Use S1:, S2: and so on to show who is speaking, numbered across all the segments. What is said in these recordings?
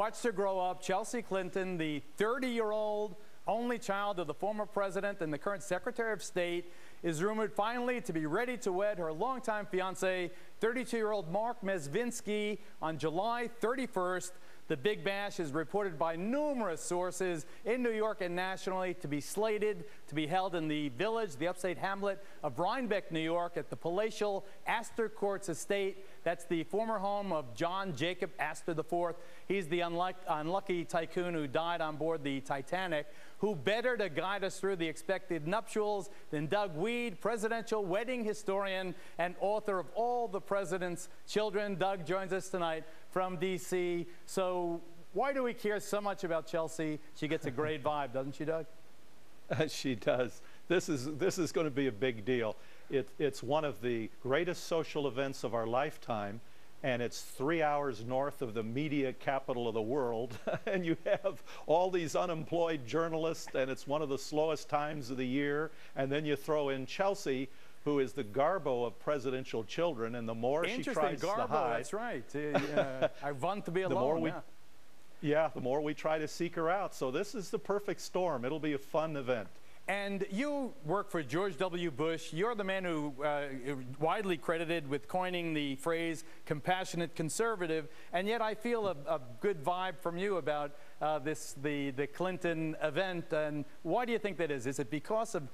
S1: watched her grow up. Chelsea Clinton, the 30-year-old only child of the former president and the current Secretary of State, is rumored finally to be ready to wed her longtime fiancé, 32-year-old Mark Mezvinsky, on July 31st. The Big Bash is reported by numerous sources in New York and nationally to be slated to be held in the village, the upstate hamlet of Rhinebeck, New York, at the palatial Astor Courts estate. That's the former home of John Jacob Astor IV. He's the unlucky tycoon who died on board the Titanic. Who better to guide us through the expected nuptials than Doug Wead, presidential wedding historian and author of All the President's Children. Doug joins us tonight from D.C. So why do we care so much about Chelsea? She gets a great vibe, doesn't she, Doug?
S2: She does. This is going to be a big deal. It's one of the greatest social events of our lifetime, and it's 3 hours north of the media capital of the world, and you have all these unemployed journalists, and it's one of the slowest times of the year, and then you throw in Chelsea, who is the Garbo of presidential children, and the more she tries
S1: Garbo,
S2: to hide...
S1: That's right. I want to be alone.
S2: The more we try to seek her out. So this is the perfect storm. It'll be a fun event.
S1: And you work for George W. Bush. You're the man who widely credited with coining the phrase compassionate conservative, and yet I feel a good vibe from you about the Clinton event. And why do you think that is? Is it because of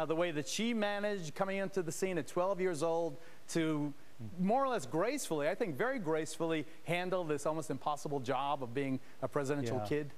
S1: the way that she managed coming into the scene at 12 years old to more or less gracefully, I think very gracefully, handle this almost impossible job of being a presidential kid?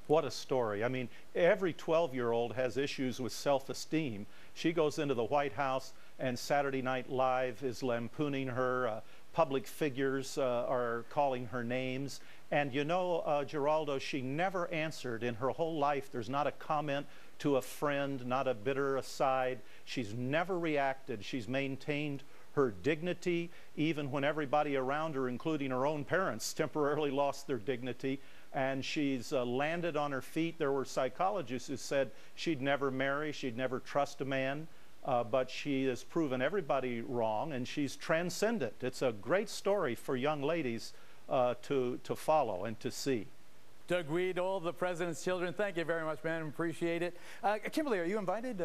S2: What a story. I mean, every 12-year-old has issues with self-esteem. She goes into the White House, and Saturday Night Live is lampooning her. Public figures are calling her names. And you know, Geraldo, she never answered in her whole life. There's not a comment to a friend, not a bitter aside. She's never reacted. She's maintained her dignity, even when everybody around her, including her own parents, temporarily lost their dignity. And she's landed on her feet. There were psychologists who said she'd never marry, she'd never trust a man, but she has proven everybody wrong, and she's transcendent. It's a great story for young ladies to follow and to see.
S1: Doug Wead, All the President's Children, thank you very much, man. Appreciate it. Kimberly, are you invited?